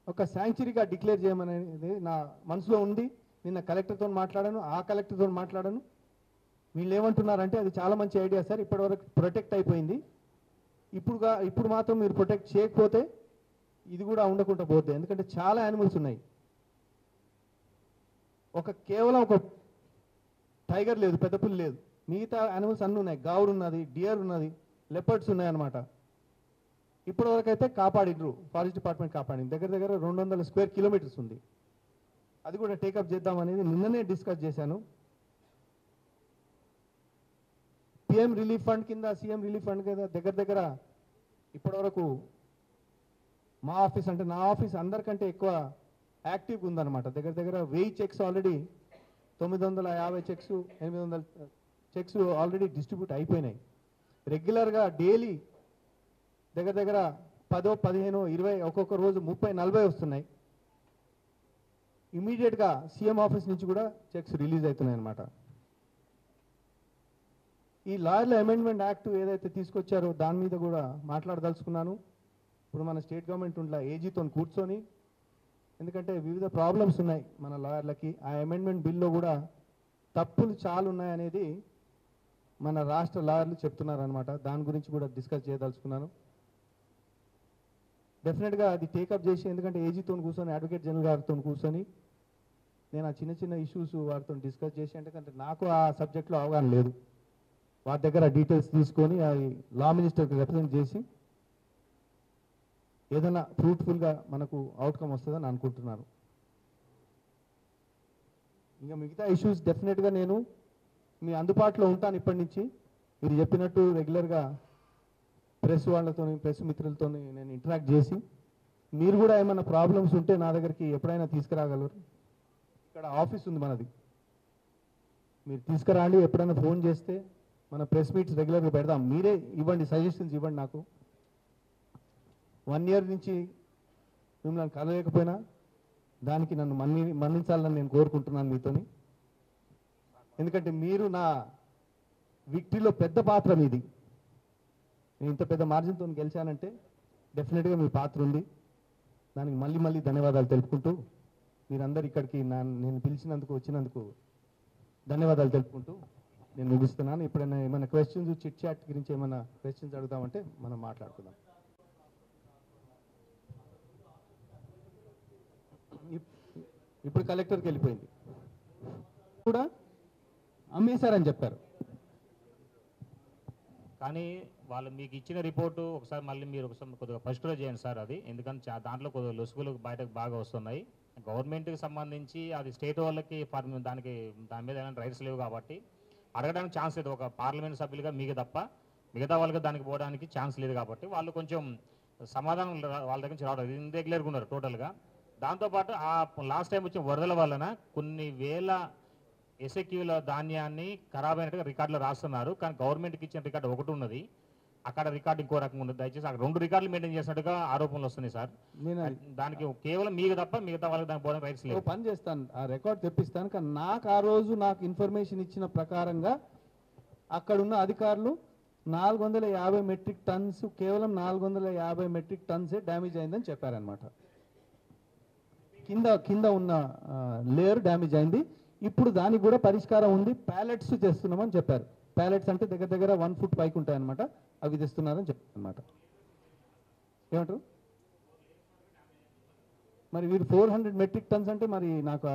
ఒక శాంక్చురీగా డిక్లేర్ చేయమనేది నా మనసులో ఉంది. నిన్న కలెక్టర్తో మాట్లాడాను, ఆ కలెక్టర్తో మాట్లాడాను. వీళ్ళు ఏమంటున్నారంటే అది చాలా మంచి ఐడియా సార్, ఇప్పటివరకు ప్రొటెక్ట్ అయిపోయింది, ఇప్పుడు మాత్రం మీరు ప్రొటెక్ట్ చేయకపోతే ఇది కూడా ఉండకుండా పోతుంది. ఎందుకంటే చాలా యానిమల్స్ ఉన్నాయి. కేవలం ఒక టైగర్ లేదు, పెద్ద పులి లేదు, మిగతా యానిమల్స్ అన్నీ ఉన్నాయి. గావురు ఉన్నది, డియర్ ఉన్నది, లెపర్డ్స్ ఉన్నాయి అన్నమాట. ఇప్పటివరకు అయితే కాపాడిడ్రు, ఫారెస్ట్ డిపార్ట్మెంట్ కాపాడింది. దగ్గర 200 స్క్వేర్ కిలోమీటర్స్ ఉంది. అది కూడా టేకప్ చేద్దామనేది నిన్ననే డిస్కస్ చేశాను. పిఎం రిలీఫ్ ఫండ్ కింద, సీఎం రిలీఫ్ ఫండ్ కింద దగ్గర ఇప్పటివరకు మా ఆఫీస్, అంటే నా ఆఫీస్ అందరికంటే ఎక్కువ యాక్టివ్గా ఉందన్నమాట. దగ్గర 1000 checks already, 950 checks, 800 checks already distribute అయిపోయినాయి. రెగ్యులర్గా డైలీ దగ్గర 10, 15, 20, ఒక్కొక్క రోజు 30, 40 వస్తున్నాయి. ఇమీడియట్గా సీఎం ఆఫీస్ నుంచి కూడా చెక్స్ రిలీజ్ అవుతున్నాయి అన్నమాట. ఈ లాయర్ల అమెండ్మెంట్ యాక్ట్ ఏదైతే తీసుకొచ్చారో దాని మీద కూడా మాట్లాడదలుచుకున్నాను. ఇప్పుడు మన స్టేట్ గవర్నమెంట్ ఉంట్లా ఏజీతో కూర్చొని, ఎందుకంటే వివిధ ప్రాబ్లమ్స్ ఉన్నాయి మన లాయర్లకి. ఆ అమెండ్మెంట్ బిల్లో కూడా తప్పులు చాలా ఉన్నాయనేది మన రాష్ట్ర లాయర్లు చెప్తున్నారనమాట. దాని గురించి కూడా డిస్కస్ చేయదలుచుకున్నాను. డెఫినెట్గా అది టేకప్ చేసి, ఎందుకంటే ఏజీతో కూర్చొని, అడ్వకేట్ జనరల్ గారితో కూర్చొని నేను ఆ చిన్న ఇష్యూస్ వారితో డిస్కస్ చేసి, ఎందుకంటే నాకు ఆ సబ్జెక్ట్లో అవగాహన లేదు, వారి దగ్గర డీటెయిల్స్ తీసుకొని అది లా మినిస్టర్కి రిప్రజెంట్ చేసి ఏదైనా ఫ్రూట్ఫుల్గా మనకు అవుట్కమ్ వస్తుందని అనుకుంటున్నాను. ఇంకా మిగతా ఇష్యూస్ డెఫినెట్గా నేను మీ అందుబాటులో ఉంటాను. ఇప్పటి నుంచి మీరు చెప్పినట్టు రెగ్యులర్గా ప్రెస్ వాళ్ళతో, ప్రెస్ మిత్రులతో నేను ఇంటరాక్ట్ చేసి, మీరు కూడా ఏమైనా ప్రాబ్లమ్స్ ఉంటే నా దగ్గరికి ఎప్పుడైనా తీసుకురాగలరు. ఇక్కడ ఆఫీస్ ఉంది మనది, మీరు తీసుకురండి. ఎప్పుడైనా ఫోన్ చేస్తే మన ప్రెస్ మీట్స్ రెగ్యులర్గా పెడదాం. మీరే ఇవ్వండి, సజెషన్స్ ఇవ్వండి. నాకు 1 year నుంచి మిమ్మల్ని కలలేకపోయినా దానికి నన్ను మన్నించాలని నేను కోరుకుంటున్నాను మీతోని. ఎందుకంటే మీరు నా విక్టరీలో పెద్ద పాత్ర మీది. నేను ఇంత పెద్ద మార్జిన్తో గెలిచానంటే డెఫినెట్గా మీ పాత్ర ఉంది. దానికి మళ్ళీ మళ్ళీ ధన్యవాదాలు తెలుపుకుంటూ మీరందరూ ఇక్కడికి నేను పిలిచినందుకు వచ్చినందుకు ధన్యవాదాలు తెలుపుకుంటూ నేను ముగిస్తున్నాను. ఎప్పుడైనా ఏమైనా క్వశ్చన్స్ చిట్ చాట్ గురించి ఏమైనా క్వశ్చన్స్ అడుగుదామంటే మనం మాట్లాడుకుందాం. ఇప్పుడు కలెక్టర్కి వెళ్ళిపోయింది కూడా అమ్మేశారని చెప్పారు. కానీ వాళ్ళు మీకు ఇచ్చిన రిపోర్టు ఒకసారి మళ్ళీ మీరు ఒకసారి కొద్దిగా పరిష్కారం చేయండి సార్. అది ఎందుకంటే దాంట్లో కొద్దిగా లొసుగులు బయటకు బాగా వస్తున్నాయి. గవర్నమెంట్కి సంబంధించి అది స్టేట్ వాళ్ళకి దాని మీద ఏమైనా రైట్స్ లేవు కాబట్టి అడగడానికి ఛాన్స్ లేదు. ఒక పార్లమెంట్ సభ్యులుగా మీకు తప్ప మిగతా వాళ్ళకి దానికి పోవడానికి ఛాన్స్ లేదు కాబట్టి వాళ్ళు కొంచెం సమాధానం వాళ్ళ దగ్గర నుంచి రావడం ఇర్రెగ్యులర్గా ఉన్నారు టోటల్గా. దాంతోపాటు ఆ లాస్ట్ టైం వచ్చిన వరదల వలన కొన్ని వేల ఎస్ఎక్యూల ధాన్యాన్ని ఖరాబ్ అయినట్టుగా రికార్డులో రాస్తున్నారు. కానీ గవర్నమెంట్కి ఇచ్చిన రికార్డు ఒకటి ఉన్నది, అక్కడ రికార్డు ఇంకో రకంగా ఉంది. దయచేసి అక్కడ 2 రికార్డులు మెయింటైన్ చేసినట్టుగా ఆరోపణలు వస్తున్నాయి సార్. దానికి కేవలం మీకు తప్ప మిగతా వాళ్ళకి దానికి పోవడానికి రైట్స్ లేదు. పని చేస్తాను, ఆ రికార్డ్ తెప్పిస్తాను. కానీ ఆ రోజు నాకు ఇన్ఫర్మేషన్ ఇచ్చిన ప్రకారంగా అక్కడున్న అధికారులు 450 మెట్రిక్ టన్స్, కేవలం 450 మెట్రిక్ టన్సే డ్యామేజ్ అయిందని చెప్పారనమాట. కింద ఉన్న లేయర్ డ్యామేజ్ అయింది. ఇప్పుడు దానికి కూడా పరిష్కారం ఉంది, ప్యాలెట్స్ తెస్తున్నామని చెప్పారు. ప్యాలెట్స్ అంటే దగ్గర దగ్గర 1 ఫుట్ పైకి ఉంటాయన్నమాట, అవి తెస్తున్నారని చెప్పారు అనమాట. ఏమంటారు మరి వీరు 400 మెట్రిక్ టన్స్ అంటే మరి నాకు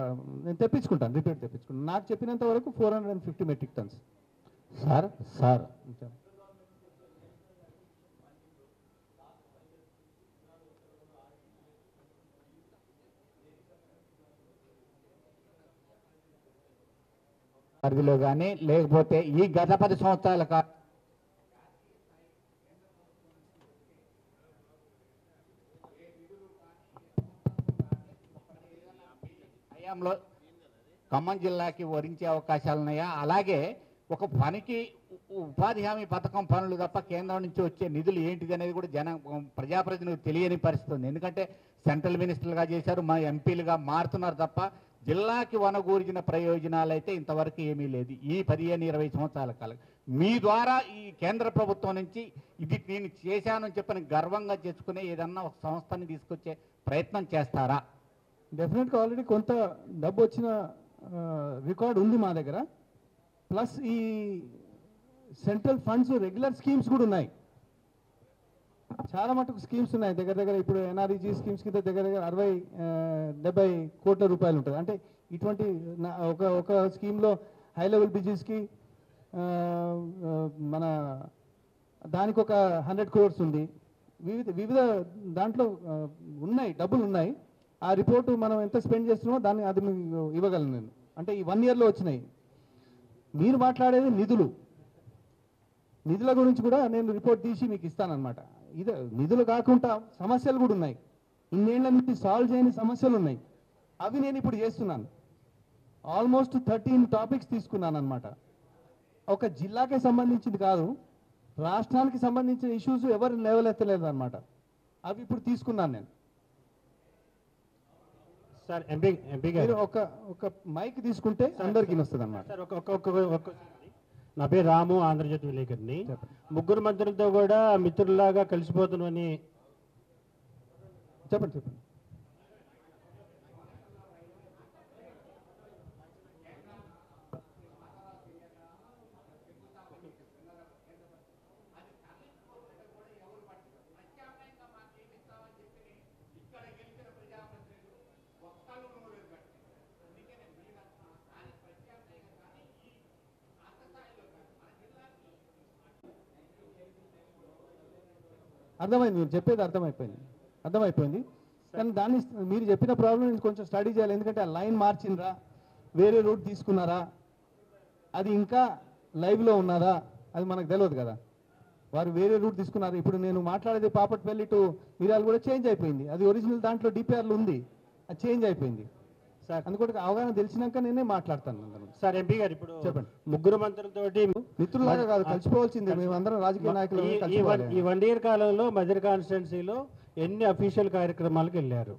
నేను తెప్పించుకుంటాను, రిపేర్ తెప్పించుకుంటాను. నాకు చెప్పినంత వరకు 450 మెట్రిక్ టన్స్ సార్. పరిధిలో కానీ లేకపోతే ఈ గత 10 సంవత్సరాల హయాంలో ఖమ్మం జిల్లాకి వరించే అవకాశాలు ఉన్నాయా? అలాగే ఒక పనికి ఉపాధి హామీ పథకం పనులు తప్ప కేంద్రం నుంచి వచ్చే నిధులు ఏంటిది అనేది కూడా ప్రజాప్రతినిధులకు తెలియని పరిస్థితి ఉంది. ఎందుకంటే సెంట్రల్ మినిస్టర్లుగా చేశారు, మా ఎంపీలుగా మారుతున్నారు తప్ప జిల్లాకి వనగూర్చిన ప్రయోజనాలు అయితే ఇంతవరకు ఏమీ లేదు. ఈ 15-20 సంవత్సరాల కాలం మీ ద్వారా ఈ కేంద్ర ప్రభుత్వం నుంచి ఇది నేను చేశానని చెప్పని గర్వంగా చేసుకునే ఏదన్నా ఒక సంస్థని తీసుకొచ్చే ప్రయత్నం చేస్తారా? డెఫినెట్గా ఆల్రెడీ కొంత డబ్బు వచ్చిన రికార్డ్ ఉంది మా దగ్గర. ప్లస్ ఈ సెంట్రల్ ఫండ్స్ రెగ్యులర్ స్కీమ్స్ కూడా ఉన్నాయి, చాలా మటుకు స్కీమ్స్ ఉన్నాయి. దగ్గర దగ్గర ఇప్పుడు ఎన్ఆర్ఈజీ స్కీమ్స్ కింద దగ్గర దగ్గర 60-70 కోట్ల రూపాయలు ఉంటుంది. అంటే ఇటువంటి ఒక స్కీమ్లో హై లెవెల్ బిజినెస్కి మన దానికి ఒక 100 crores ఉంది. వివిధ దాంట్లో ఉన్నాయి, డబ్బులు ఉన్నాయి. ఆ రిపోర్టు మనం ఎంత స్పెండ్ చేస్తున్నామో దాన్ని అది మీకు ఇవ్వగలను నేను. అంటే ఈ 1 yearలో వచ్చినాయి. మీరు మాట్లాడేది నిధుల గురించి కూడా నేను రిపోర్ట్ తీసి మీకు ఇస్తానన్నమాట. ఇది నిధులు కాకుండా సమస్యలు కూడా ఉన్నాయి, ఇన్నేళ్ల నుంచి సాల్వ్ చేయని సమస్యలు ఉన్నాయి. అవి నేను ఇప్పుడు చేస్తున్నాను. ఆల్మోస్ట్ 13 టాపిక్స్ తీసుకున్నాను అనమాట. ఒక జిల్లాకే సంబంధించింది కాదు, రాష్ట్రానికి సంబంధించిన ఇష్యూస్ ఎవరు లేవలెత్తలేదు అనమాట. అవి ఇప్పుడు తీసుకున్నాను నేను. సార్ ఎంపీ గారు ఒక మైక్ తీసుకుంటే అందరికీ వస్తుంది అన్నమాట. నా పేరు రాము, ఆంధ్రజ్యోతి విలేకరిని. ముగ్గురు మంత్రులతో కూడా మిత్రుల్లాగా కలిసిపోతున్నామని చెప్పండి. అర్థమైంది, మీరు చెప్పేది అర్థమైపోయింది. కానీ దాన్ని మీరు చెప్పిన ప్రాబ్లం నేను కొంచెం స్టడీ చేయాలి. ఎందుకంటే ఆ లైన్ మార్చిండ్రా, వేరే రూట్ తీసుకున్నారా, అది ఇంకా లైవ్లో ఉన్నదా, అది మనకు తెలియదు కదా. వారు వేరే రూట్ తీసుకున్నారు. ఇప్పుడు నేను మాట్లాడేది పాపట్పల్లి టు మిర్యాల కూడా చేంజ్ అయిపోయింది. అది ఒరిజినల్ దాంట్లో డిపిఆర్లు ఉంది, అది చేంజ్ అయిపోయింది సార్. అందుకోటి అవగాహన తెలిసినాక నేనే మాట్లాడతాను సార్. ఎంపీ గారు ఇప్పుడు చెప్పండి. ముగ్గురు మంత్రులతోటి మిత్రులాగా కాదు, కలిసిపోవాల్సిందే. మేము అందరం రాజకీయ నాయకులు. ఈ 1 year కాలంలో మధ్య కాన్స్టిట్యున్సీలో ఎన్ని అఫీషియల్ కార్యక్రమాలకు వెళ్ళారు?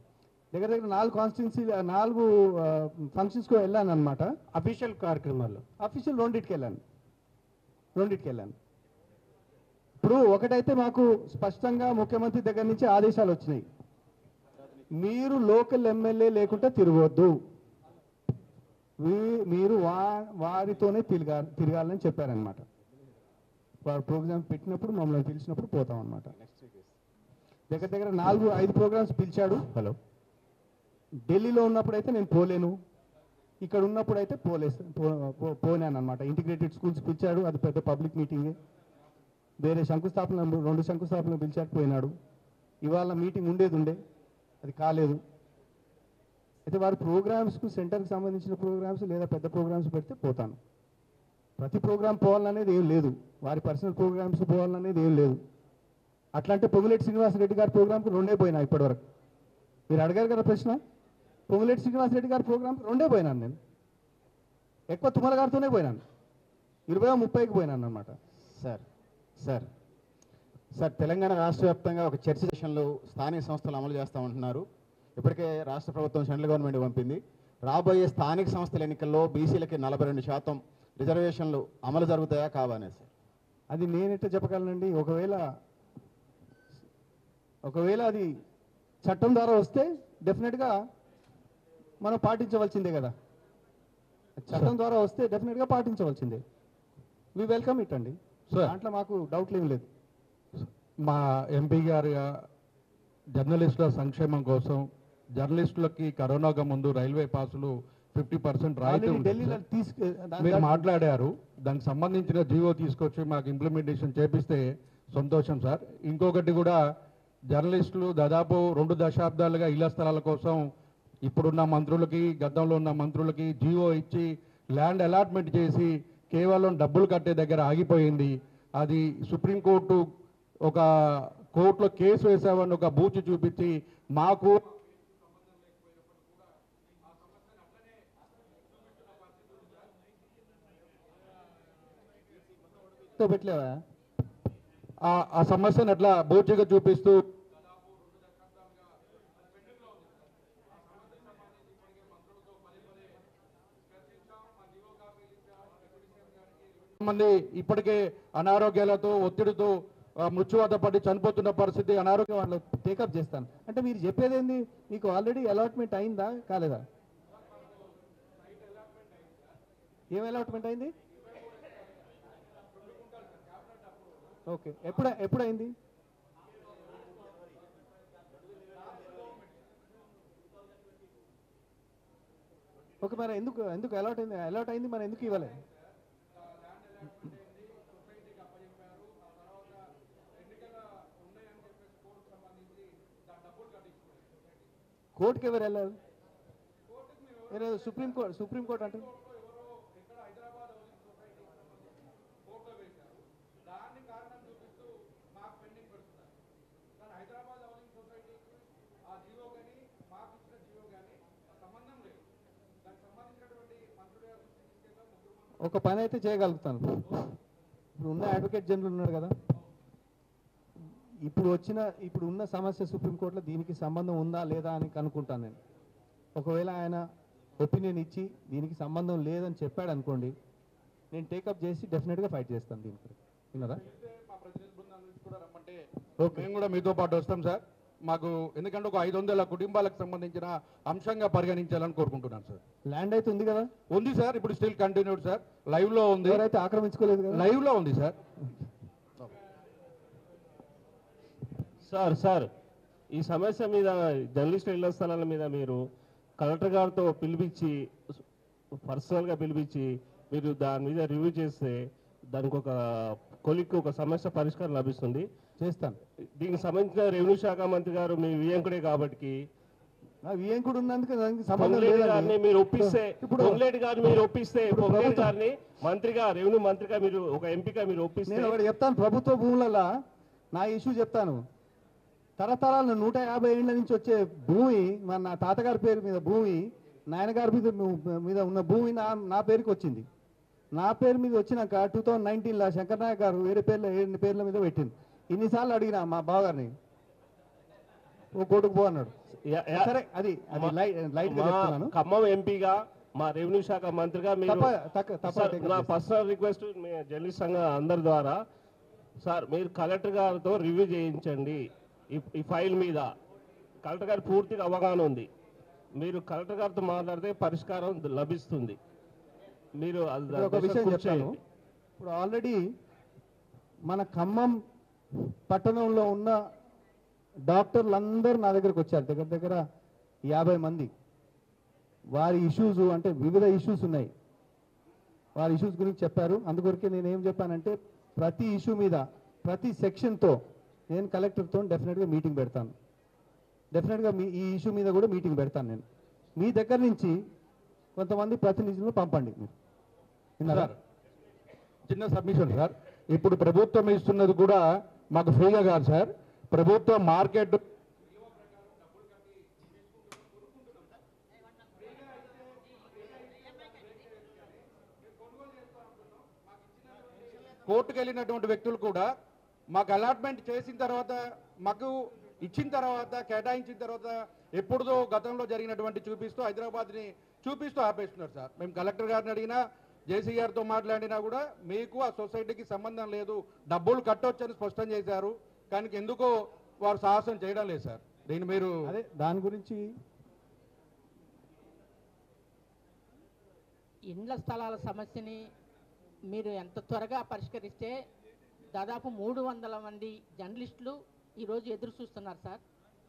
దగ్గర దగ్గర 4 కాన్స్టిట్యున్సీ 4 ఫంక్షన్స్కి వెళ్ళాను అనమాట. అఫీషియల్ కార్యక్రమాలు అఫీషియల్ రెండింటికి వెళ్ళాను. ఇప్పుడు ఒకటైతే మాకు స్పష్టంగా ముఖ్యమంత్రి దగ్గర నుంచి ఆదేశాలు వచ్చినాయి, మీరు లోకల్ ఎమ్మెల్యే లేకుండా తిరగవద్దు, మీరు వారితోనే తిరగాలని చెప్పారనమాట. వారు ప్రోగ్రామ్స్ పెట్టినప్పుడు మమ్మల్ని పిలిచినప్పుడు పోతాం అనమాట. దగ్గర దగ్గర 4-5 ప్రోగ్రామ్స్ పిలిచాడు. హలో, ఢిల్లీలో ఉన్నప్పుడు అయితే నేను పోలేను, ఇక్కడ ఉన్నప్పుడు అయితే పోనాను అనమాట. ఇంటిగ్రేటెడ్ స్కూల్స్ పిలిచాడు, అది పెద్ద పబ్లిక్ మీటింగే. వేరే శంకుస్థాపన 2 శంకుస్థాపనలు పిలిచాడు, పోయినాడు. ఇవాళ మీటింగ్ ఉండే అది కాలేదు. అయితే వారు ప్రోగ్రామ్స్కు సెంటర్కి సంబంధించిన ప్రోగ్రామ్స్ లేదా పెద్ద ప్రోగ్రామ్స్ పెడితే పోతాను. ప్రతి ప్రోగ్రామ్ పోవాలనేది ఏం లేదు, వారి పర్సనల్ ప్రోగ్రామ్స్ పోవాలనేది ఏం లేదు. అట్లాంటి పొంగులేటి శ్రీనివాసరెడ్డి గారి ప్రోగ్రామ్కి 2 పోయినా ఇప్పటివరకు. మీరు అడిగారు కదా ప్రశ్న, పొంగులేటి శ్రీనివాసరెడ్డి గారి ప్రోగ్రామ్కి 2 పోయినాను నేను. ఎక్కువ తుమ్మల గారితోనే పోయినాను, 20-30కి పోయినాను అనమాట. సార్ తెలంగాణ రాష్ట్ర వ్యాప్తంగా ఒక చర్చ సెషన్లో స్థానిక సంస్థలు అమలు చేస్తూ ఉంటున్నారు. ఇప్పటికే రాష్ట్ర ప్రభుత్వం సెంట్రల్ గవర్నమెంట్ పంపింది. రాబోయే స్థానిక సంస్థల ఎన్నికల్లో బీసీలకి 42% రిజర్వేషన్లు అమలు జరుగుతాయా కావా అనేది సార్? అది నేనెట్లా చెప్పగలనండి. ఒకవేళ అది చట్టం ద్వారా వస్తే డెఫినెట్గా మనం పాటించవలసిందే కదా. చట్టం ద్వారా వస్తే డెఫినెట్గా పాటించవలసిందే. వి వెల్కమ్ ఇట్ అండి. దాంట్లో మాకు డౌట్లు ఏం లేదు. మా ఎంపీ గారు జర్నలిస్టుల సంక్షేమం కోసం జర్నలిస్టులకి కరోనాగా ముందు రైల్వే పాసులు 50% రాయితీ ఢిల్లీలో మీరు మాట్లాడారు. దానికి సంబంధించిన జీవో తీసుకొచ్చి మాకు ఇంప్లిమెంటేషన్ చేపిస్తే సంతోషం సార్. ఇంకొకటి కూడా జర్నలిస్టులు దాదాపు 2 దశాబ్దాలుగా ఇళ్ల స్థలాల కోసం ఇప్పుడున్న మంత్రులకి గతంలో ఉన్న మంత్రులకి జీవో ఇచ్చి ల్యాండ్ అలాట్మెంట్ చేసి కేవలం డబ్బులు కట్టే దగ్గర ఆగిపోయింది. అది సుప్రీంకోర్టు ఒక కోర్టులో కేసు వేసామని ఒక బూచి చూపించి మాకు పెట్టలేవా ఆ సమస్యను అట్లా బూచిగా చూపిస్తూ మంది ఇప్పటికే అనారోగ్యాలతో ఒత్తిడితో మృత్యువాత పడి చనిపోతున్న పరిస్థితి. అనారోగ్యం వాళ్ళు టేకప్ చేస్తాను అంటే మీరు చెప్పేది ఏంది? మీకు ఆల్రెడీ అలాట్మెంట్ అయిందా కాలేదా? ఏం అలాట్మెంట్ అయింది? ఓకే, ఎప్పుడైంది? ఓకే, మరి ఎందుకు అలాట్ అయింది మరి ఎందుకు ఇవ్వలే? కోర్టుకి ఎవరు వెళ్ళారు? సుప్రీంకోర్టు అంటే ఒక పని అయితే చేయగలుగుతాను. ఇప్పుడు ఉన్న అడ్వకేట్ జనరల్ ఉన్నారు కదా, ఇప్పుడు ఉన్న సమస్య సుప్రీంకోర్టులో దీనికి సంబంధం ఉందా లేదా అని కనుక్కుంటాను నేను. ఒకవేళ ఆయన ఒపీనియన్ ఇచ్చి దీనికి సంబంధం లేదని చెప్పాడు అనుకోండి, నేను టేకప్ చేసి డెఫినెట్గా ఫైట్ చేస్తాను దీనికి. విన్నారా? మేము కూడా మీతో పాటు వస్తాం సార్. మాకు ఎందుకంటే ఒక 500 కుటుంబాలకు సంబంధించిన అంశంగా పరిగణించాలని కోరుకుంటున్నాను సార్. ల్యాండ్ అయితే ఉంది కదా? ఉంది సార్, ఇప్పుడు స్టిల్ కంటిన్యూడ్ సార్. లైవ్ లో ఉంది, ఎవరైతే ఆక్రమించుకోలేదు కదా, లైవ్ లో ఉంది సార్. సార్ ఈ సమస్య మీద జర్నలిస్టు ఇళ్ల స్థలాల మీద మీరు కలెక్టర్ గారితో పర్సనల్గా పిలిపించి మీరు దాని మీద రివ్యూ చేస్తే దానికి ఒక సమస్య పరిష్కారం లభిస్తుంది. చేస్తాను. దీనికి సంబంధించిన రెవెన్యూ శాఖ మంత్రి గారు మీ వియంకుడే కాబట్టి వియంకుడు ఉన్నందుకు మీరు ఒప్పిస్తే పొంగులేటి గారిని మంత్రిగా రెవెన్యూ మంత్రిగా మీరు ఒక ఎంపీగా మీరు ఒప్పిస్తే నేను చెప్తాను. ప్రభుత్వ భూములలో నా ఇష్యూ చెప్తాను. తరతరాలు 150 ఏళ్ల నుంచి వచ్చే భూమి, మన నా తాతగారి పేరు మీద భూమి, నాయనగారి మీద ఉన్న భూమి నా పేరుకి వచ్చింది. నా పేరు మీద వచ్చినాక 2019లో శంకర్ నాయక్ గారు వేరే పేర్ల మీద పెట్టింది. ఇన్నిసార్లు అడిగినా మా బావగారిని, ఓ కోర్టుకు పో అన్నాడు. సరే అది అది లైట్ గా మా చెప్తున్నాను. ఖమ్మం ఎంపీగా మా రెవెన్యూ శాఖ మంత్రిగా మీరు సార్, నా తప్ప పర్సనల్ రిక్వెస్ట్ జర్నలిస్ట్ సంఘ అందరి ద్వారా సార్, మీరు కలెక్టర్ గారితో రివ్యూ చేయించండి ఈ ఫైల్ మీద. కలెక్టర్ గారి పూర్తిగా అవగాహన ఉంది. మీరు కలెక్టర్ గారితో మాట్లాడితే పరిష్కారం లభిస్తుంది. మీరు ఒక విషయం చెప్తాను. ఇప్పుడు ఆల్రెడీ మన ఖమ్మం పట్టణంలో ఉన్న డాక్టర్లందరూ నా దగ్గరకు వచ్చారు, దగ్గర దగ్గర 50 మంది. వారి ఇష్యూస్ అంటే వివిధ ఇష్యూస్ ఉన్నాయి, వారి ఇష్యూస్ గురించి చెప్పారు. అందుకొరకే నేను ఏం చెప్పానంటే ప్రతి ఇష్యూ మీద ప్రతి సెక్షన్తో నేను కలెక్టర్తో డెఫినెట్గా మీటింగ్ పెడతాను. డెఫినెట్గా ఈ ఇష్యూ మీద కూడా మీటింగ్ పెడతాను. నేను మీ దగ్గర నుంచి కొంతమంది ప్రతినిధులను పంపండి. మీరు విన్నారా? చిన్న సబ్మిషన్ సార్, ఇప్పుడు ప్రభుత్వం ఇస్తున్నది కూడా మాకు ఫ్రీగా కాదు సార్. ప్రభుత్వం మార్కెట్ కోర్టుకు వెళ్ళినటువంటి వ్యక్తులు కూడా మాకు అలాట్మెంట్ చేసిన తర్వాత, మాకు ఇచ్చిన తర్వాత, కేటాయించిన తర్వాత ఎప్పుడుదో గతంలో జరిగినటువంటి చూపిస్తూ హైదరాబాద్ని చూపిస్తూ ఆపేస్తున్నారు సార్. మేము కలెక్టర్ గారిని అడిగినా, జేసీ గారితో మాట్లాడినా కూడా మీకు ఆ సొసైటీకి సంబంధం లేదు, డబ్బులు కట్టొచ్చని స్పష్టం చేశారు. కానీ ఎందుకో వారు సాహసం చేయడం లేదు సార్. దీన్ని మీరు అదే దాని గురించి ఇండ్ల స్థలాల సమస్యని మీరు ఎంత త్వరగా పరిష్కరిస్తే దాదాపు 300 మంది జర్నలిస్టులు ఈరోజు ఎదురు చూస్తున్నారు సార్.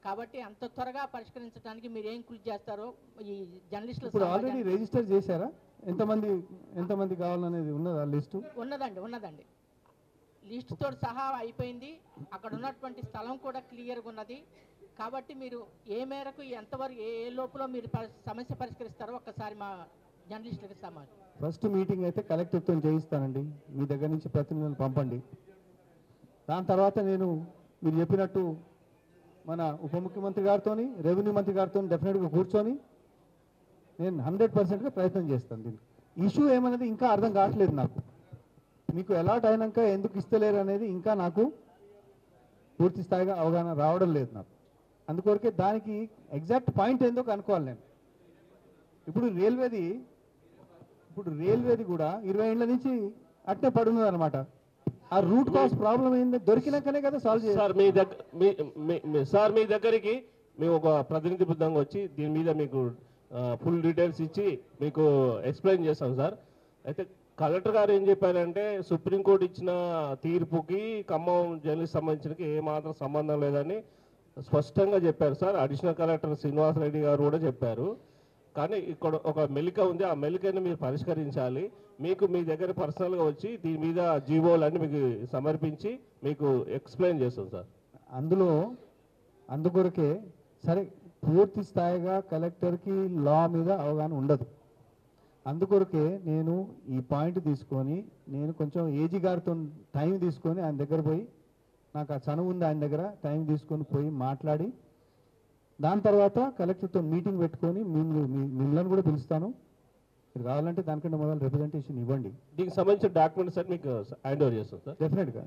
కాబట్టి అంత త్వరగా పరిష్కరించడానికి మీరు ఏం కృషి చేస్తారో ఈ జర్నలిస్టులు ఇప్పుడు ఆల్రెడీ రిజిస్టర్ చేశారా? ఎంతమంది కావాలనేది ఉన్నదా లిస్టు? ఉన్నదండి లిస్ట్ తోటి సహా అయిపోయింది. అక్కడ ఉన్నటువంటి స్థలం కూడా క్లియర్గా ఉన్నది. కాబట్టి మీరు ఏ మేరకు ఎంతవరకు ఏ లోపల మీరు సమస్య పరిష్కరిస్తారో ఒక్కసారి మా జర్నలిస్టులకు సమాచారం. ఫస్ట్ మీటింగ్ అయితే కలెక్టర్తో చేయిస్తానండి. మీ దగ్గర నుంచి ప్రతినిధులను పంపండి. దాని తర్వాత నేను మీరు చెప్పినట్టు మన ఉప ముఖ్యమంత్రి గారితో, రెవెన్యూ మంత్రి గారితో డెఫినెట్గా కూర్చొని నేను 100%గా ప్రయత్నం చేస్తాను. దీనికి ఇష్యూ ఏమనేది ఇంకా అర్థం కావట్లేదు నాకు. మీకు అలాట్ అయినాక ఎందుకు ఇస్తలేరు అనేది ఇంకా నాకు పూర్తి స్థాయిగా అవగాహన రావడం లేదు నాకు. అందుకొరకే దానికి ఎగ్జాక్ట్ పాయింట్ ఏందో కనుక్కోవాలి నేను. ఇప్పుడు రైల్వేది కూడా 20 ఏళ్ల నుంచి అట్నే పడున్నది అనమాట. ఆ రూట్ కాజ్ ప్రాబ్లం ఏంది దొరికినాకనే కదా సాల్వ్ చేయాలి. సార్ మీ దగ్గరికి మేము ఒక ప్రతినిధి బృందంగా వచ్చి దీని మీద మీకు ఫుల్ డీటెయిల్స్ ఇచ్చి మీకు ఎక్స్ప్లెయిన్ చేస్తాం సార్. అయితే కలెక్టర్ గారు ఏం చెప్పారంటే సుప్రీంకోర్టు ఇచ్చిన తీర్పుకి ఖమ్మం జర్నలిస్ట్ సంబంధించిన ఏమాత్రం సంబంధం లేదని స్పష్టంగా చెప్పారు సార్. అడిషనల్ కలెక్టర్ శ్రీనివాసరెడ్డి గారు కూడా చెప్పారు. కానీ ఇక్కడ ఒక మెలిక ఉంది, ఆ మెలికని మీరు పరిష్కరించాలి. మీకు మీ దగ్గర పర్సనల్గా వచ్చి దీని మీద జీవోలన్నీ మీకు సమర్పించి మీకు ఎక్స్ప్లెయిన్ చేస్తాం సార్. అందుకొరకే సరే పూర్తి స్థాయిగా కలెక్టర్కి లా మీద అవగాహన ఉండదు. అందుకొరకే నేను ఈ పాయింట్ తీసుకొని నేను కొంచెం ఏజీ గారితో టైం తీసుకొని ఆయన దగ్గర పోయి, నాకు ఆ చనువు ఉంది, ఆయన దగ్గర టైం తీసుకొని పోయి మాట్లాడి దాని తర్వాత కలెక్టర్తో మీటింగ్ పెట్టుకొని మిమ్మల్ని కూడా పిలుస్తాను. మీరు కావాలంటే దానికంటే మొదలు రిప్రజెంటేషన్ ఇవ్వండి. దీనికి సంబంధించిన డాక్యుమెంట్స్ సార్ మీకు హ్యాండ్ ఓవర్ చేస్తాం సార్. డెఫినెట్గా.